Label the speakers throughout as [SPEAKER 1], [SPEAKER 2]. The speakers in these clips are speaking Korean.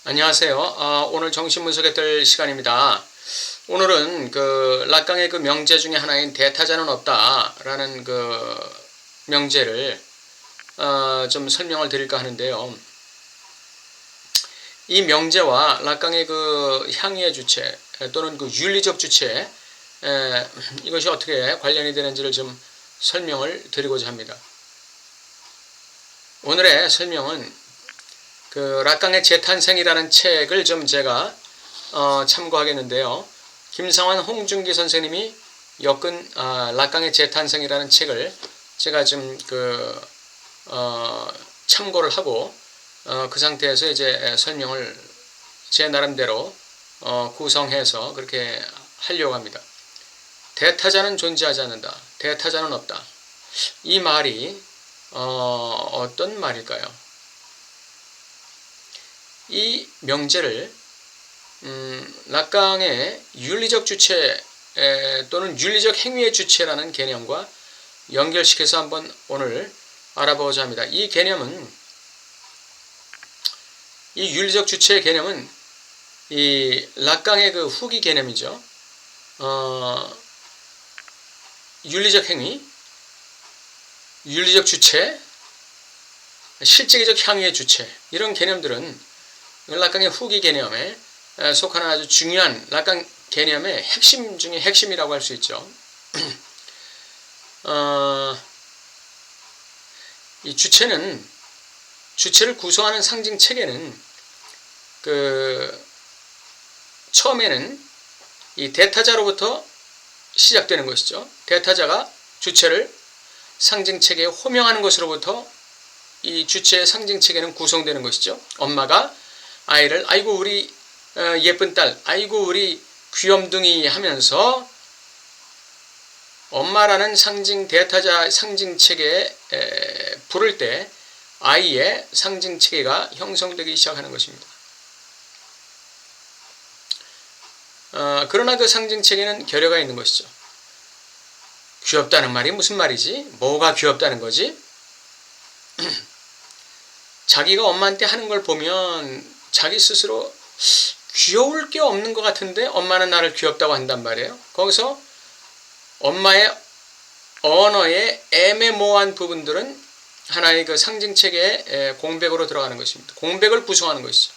[SPEAKER 1] 안녕하세요. 오늘 정신분석에 뜰 시간입니다. 오늘은 락강의 명제 중에 하나인 대타자는 없다라는 명제를 좀 설명을 드릴까 하는데요. 이 명제와 락강의 향유의 주체 또는 윤리적 주체 이것이 어떻게 관련이 되는지를 좀 설명을 드리고자 합니다. 오늘의 설명은 락강의 재탄생이라는 책을 좀 제가 참고하겠는데요. 김상환 홍준기 선생님이 엮은 락강의 재탄생이라는 책을 제가 좀 참고를 하고 그 상태에서 이제 설명을 제 나름대로 구성해서 그렇게 하려고 합니다. 대타자는 존재하지 않는다. 대타자는 없다. 이 말이 어떤 말일까요? 이 명제를 락강의 윤리적 주체 또는 윤리적 행위의 주체라는 개념과 연결시켜서 한번 오늘 알아보고자 합니다. 이 윤리적 주체의 개념은 이 락강의 후기 개념이죠. 윤리적 행위, 윤리적 주체, 실제적 향유의 주체, 이런 개념들은 락강의 후기 개념에 속하는 아주 중요한 락강 개념의 핵심 중에 핵심이라고 할 수 있죠. 이 주체를 구성하는 상징 체계는 처음에는 이 대타자로부터 시작되는 것이죠. 대타자가 주체를 상징 체계에 호명하는 것으로부터 이 주체의 상징 체계는 구성되는 것이죠. 엄마가 아이를 아이고 우리 예쁜 딸, 아이고 우리 귀염둥이 하면서 엄마라는 대타자 상징 체계에 부를 때 아이의 상징 체계가 형성되기 시작하는 것입니다. 그러나 그 상징 체계는 결여가 있는 것이죠. 귀엽다는 말이 무슨 말이지? 뭐가 귀엽다는 거지? 자기가 엄마한테 하는 걸 보면 자기 스스로 귀여울 게 없는 것 같은데 엄마는 나를 귀엽다고 한단 말이에요. 거기서 엄마의 언어의 애매모호한 부분들은 하나의 상징체계의 공백으로 들어가는 것입니다. 공백을 구성하는 것이죠.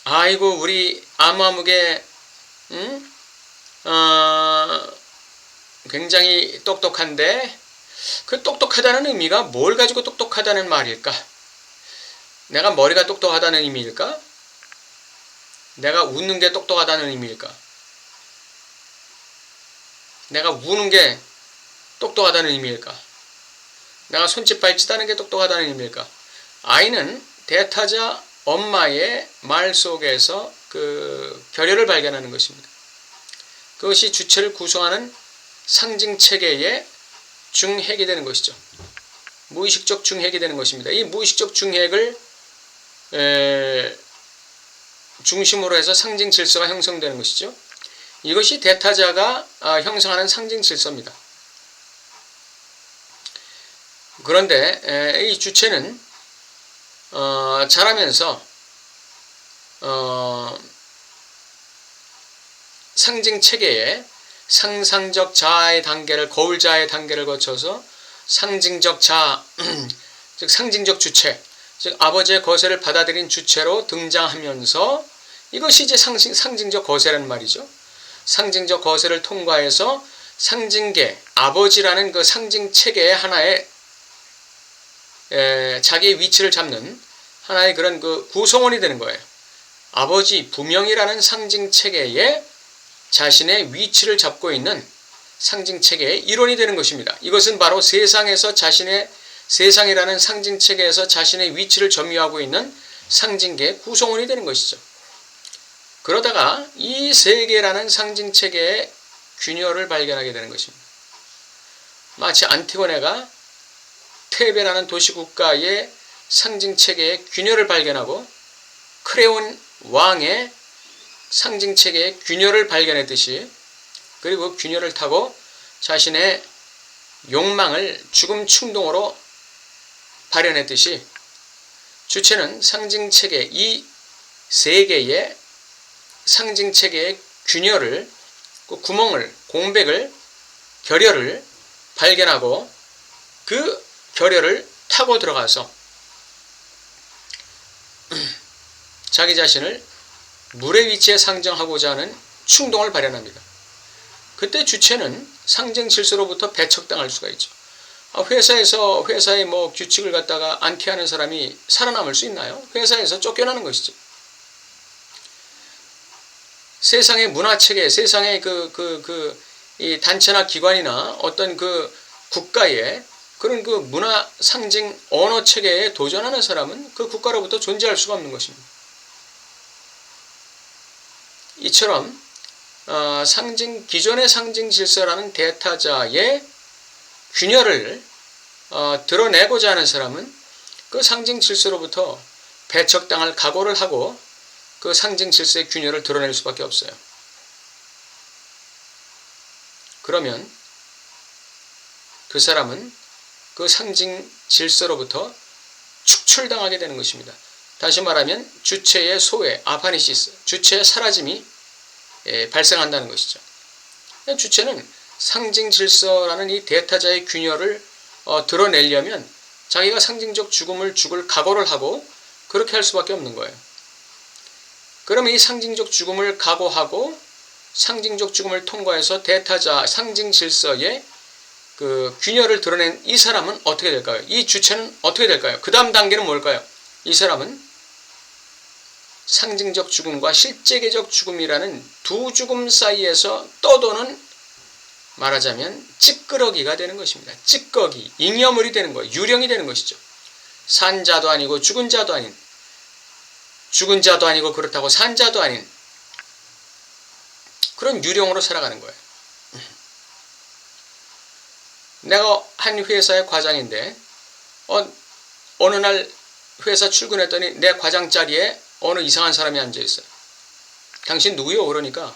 [SPEAKER 1] 아이고 우리 아무아무게 굉장히 똑똑한데 그 똑똑하다는 의미가 뭘 가지고 똑똑하다는 말일까? 내가 머리가 똑똑하다는 의미일까? 내가 웃는 게 똑똑하다는 의미일까? 내가 우는 게 똑똑하다는 의미일까? 내가 손짓 발짓하는 게 똑똑하다는 의미일까? 아이는 대타자 엄마의 말 속에서 결여를 발견하는 것입니다. 그것이 주체를 구성하는 상징 체계의 중핵이 되는 것이죠. 무의식적 중핵이 되는 것입니다. 이 무의식적 중핵을 중심으로 해서 상징 질서가 형성되는 것이죠. 이것이 대타자가 형성하는 상징 질서입니다. 그런데 이 주체는 자라면서 상징 체계에 상상적 자아의 단계를 거울 자아의 단계를 거쳐서 상징적 자아, 즉 상징적 주체, 즉 아버지의 거세를 받아들인 주체로 등장하면서 이것이 이제 상징적 거세라는 말이죠. 상징적 거세를 통과해서 상징계, 아버지라는 그 상징 체계의 하나의 자기의 위치를 잡는 하나의 그런 구성원이 되는 거예요. 아버지 부명이라는 상징 체계에 자신의 위치를 잡고 있는 상징체계의 일원이 되는 것입니다. 이것은 바로 세상이라는 상징체계에서 자신의 위치를 점유하고 있는 상징계의 구성원이 되는 것이죠. 그러다가 이 세계라는 상징체계의 균열을 발견하게 되는 것입니다. 마치 안티고네가 테베라는 도시국가의 상징체계의 균열을 발견하고 크레온 왕의 상징체계의 균열을 발견했듯이 그리고 균열을 타고 자신의 욕망을 죽음 충동으로 발현했듯이 주체는 상징체계, 이 세 개의 상징체계의 균열을, 그 구멍을, 공백을, 결여를 발견하고 그 결여를 타고 들어가서 자기 자신을 물의 위치에 상정하고자 하는 충동을 발현합니다. 그때 주체는 상징 질서로부터 배척당할 수가 있죠. 회사의 규칙을 갖다가 안티하는 사람이 살아남을 수 있나요? 회사에서 쫓겨나는 것이죠. 세상의 문화체계, 세상의 이 단체나 기관이나 어떤 그 국가의 그런 그 문화 상징 언어 체계에 도전하는 사람은 그 국가로부터 존재할 수가 없는 것입니다. 이처럼 기존의 상징 질서라는 대타자의 균열을 드러내고자 하는 사람은 그 상징 질서로부터 배척당할 각오를 하고 그 상징 질서의 균열을 드러낼 수밖에 없어요. 그러면 그 사람은 그 상징 질서로부터 축출당하게 되는 것입니다. 다시 말하면 주체의 소외, 아파니시스, 주체의 사라짐이 발생한다는 것이죠. 주체는 상징 질서라는 이 대타자의 균열을 드러내려면 자기가 상징적 죽음을 죽을 각오를 하고 그렇게 할 수밖에 없는 거예요. 그러면 이 상징적 죽음을 각오하고 상징적 죽음을 통과해서 대타자 상징 질서의 그 균열을 드러낸 이 사람은 어떻게 될까요? 이 주체는 어떻게 될까요? 그 다음 단계는 뭘까요? 이 사람은 상징적 죽음과 실제계적 죽음이라는 두 죽음 사이에서 떠도는, 말하자면 찌끄러기가 되는 것입니다. 찌꺼기, 잉여물이 되는 거예요. 유령이 되는 것이죠. 산 자도 아니고 죽은 자도 아닌, 죽은 자도 아니고 그렇다고 산 자도 아닌 그런 유령으로 살아가는 거예요. 내가 한 회사의 과장인데 어느 날 회사 출근했더니 내 과장 자리에 어느 이상한 사람이 앉아있어요. 당신 누구요? 그러니까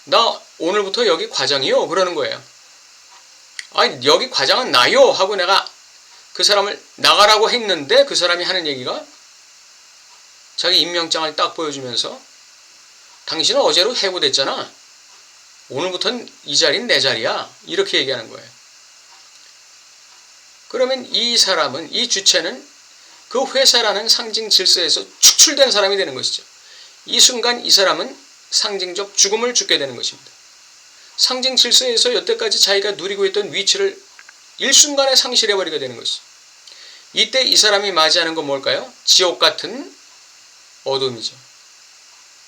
[SPEAKER 1] 나 오늘부터 여기 과장이요? 그러는 거예요. 아니 여기 과장은 나요? 하고 내가 그 사람을 나가라고 했는데 그 사람이 하는 얘기가 자기 임명장을 딱 보여주면서 당신은 어제로 해고됐잖아. 오늘부터는 이 자리는 내 자리야. 이렇게 얘기하는 거예요. 그러면 이 사람은, 이 주체는 그 회사라는 상징 질서에서 축출된 사람이 되는 것이죠. 이 순간 이 사람은 상징적 죽음을 죽게 되는 것입니다. 상징 질서에서 여태까지 자기가 누리고 있던 위치를 일순간에 상실해버리게 되는 것이죠. 이때 이 사람이 맞이하는 건 뭘까요? 지옥 같은 어둠이죠.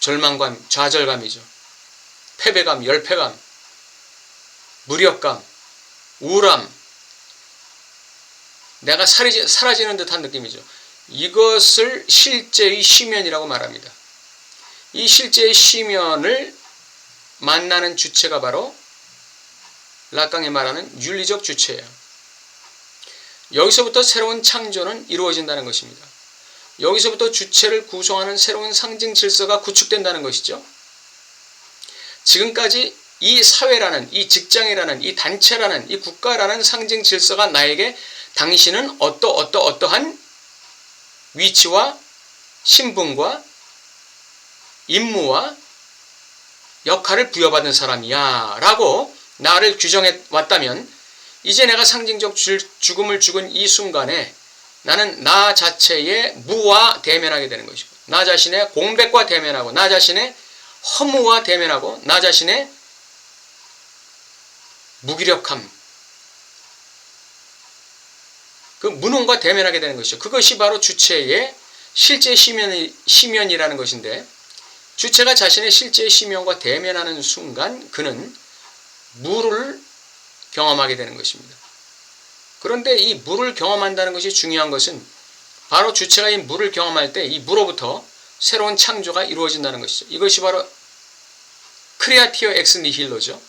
[SPEAKER 1] 절망감, 좌절감이죠. 패배감, 열패감, 무력감, 우울함, 내가 사라지는 듯한 느낌이죠. 이것을 실제의 시면이라고 말합니다. 이 실제의 시면을 만나는 주체가 바로 라깡이 말하는 윤리적 주체예요. 여기서부터 새로운 창조는 이루어진다는 것입니다. 여기서부터 주체를 구성하는 새로운 상징 질서가 구축된다는 것이죠. 지금까지 이 사회라는, 이 직장이라는, 이 단체라는, 이 국가라는 상징 질서가 나에게 당신은 어떠한 위치와 신분과 임무와 역할을 부여받은 사람이야 라고 나를 규정해 왔다면, 이제 내가 상징적 죽음을 죽은 이 순간에 나는 나 자체의 무와 대면하게 되는 것이고, 나 자신의 공백과 대면하고, 나 자신의 허무와 대면하고, 나 자신의 무기력함, 그 무능과 대면하게 되는 것이죠. 그것이 바로 주체의 실제 시면이라는 것인데, 주체가 자신의 실제 시면과 대면하는 순간 그는 무를 경험하게 되는 것입니다. 그런데 이 무를 경험한다는 것이 중요한 것은 바로 주체가 이 무를 경험할 때 이 무로부터 새로운 창조가 이루어진다는 것이죠. 이것이 바로 크레아티오 엑스 니힐로죠.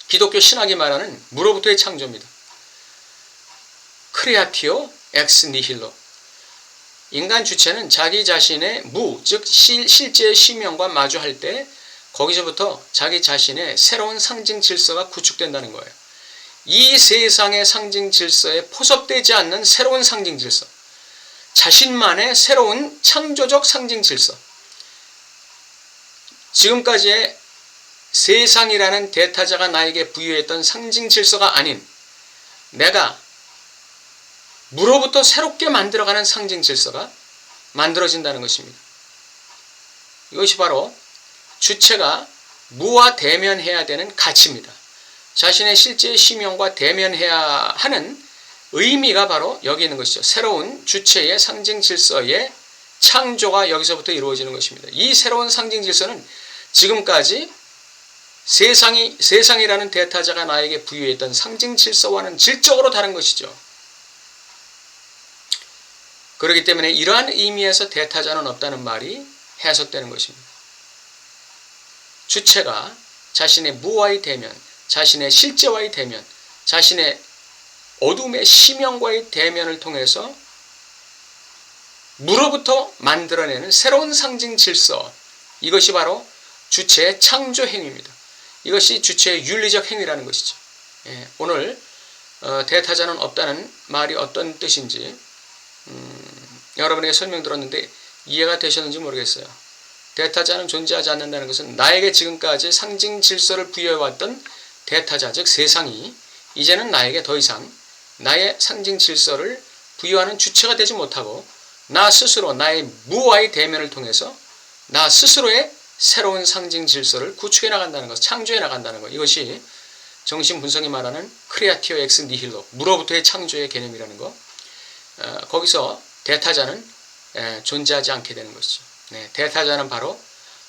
[SPEAKER 1] 기독교 신학이 말하는 무로부터의 창조입니다. 크레아티오 엑스 니힐로. 인간 주체는 자기 자신의 무, 즉 실제의 시면과 마주할 때 거기서부터 자기 자신의 새로운 상징 질서가 구축된다는 거예요. 이 세상의 상징 질서에 포섭되지 않는 새로운 상징 질서, 자신만의 새로운 창조적 상징 질서. 지금까지의 세상이라는 대타자가 나에게 부여했던 상징 질서가 아닌 내가 무로부터 새롭게 만들어가는 상징 질서가 만들어진다는 것입니다. 이것이 바로 주체가 무와 대면해야 되는 가치입니다. 자신의 실제 심령과 대면해야 하는 의미가 바로 여기 있는 것이죠. 새로운 주체의 상징 질서의 창조가 여기서부터 이루어지는 것입니다. 이 새로운 상징 질서는 지금까지 세상이라는 대타자가 나에게 부여했던 상징 질서와는 질적으로 다른 것이죠. 그렇기 때문에 이러한 의미에서 대타자는 없다는 말이 해석되는 것입니다. 주체가 자신의 무와의 대면, 자신의 실제와의 대면, 자신의 어둠의 심령과의 대면을 통해서 무로부터 만들어내는 새로운 상징 질서, 이것이 바로 주체의 창조 행위입니다. 이것이 주체의 윤리적 행위라는 것이죠. 오늘 대타자는 없다는 말이 어떤 뜻인지 여러분에게 설명 들었는데 이해가 되셨는지 모르겠어요. 대타자는 존재하지 않는다는 것은 나에게 지금까지 상징 질서를 부여해왔던 대타자, 즉 세상이 이제는 나에게 더 이상 나의 상징 질서를 부여하는 주체가 되지 못하고 나 스스로 나의 무와의 대면을 통해서 나 스스로의 새로운 상징 질서를 구축해 나간다는 것, 창조해 나간다는 것. 이것이 정신분석이 말하는 크리아티오 엑스 니힐로, 무로부터의 창조의 개념이라는 것. 거기서 대타자는 존재하지 않게 되는 것이죠. 대타자는 바로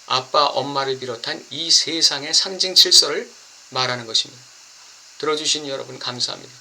[SPEAKER 1] 아빠, 엄마를 비롯한 이 세상의 상징 질서를 말하는 것입니다. 들어주신 여러분 감사합니다.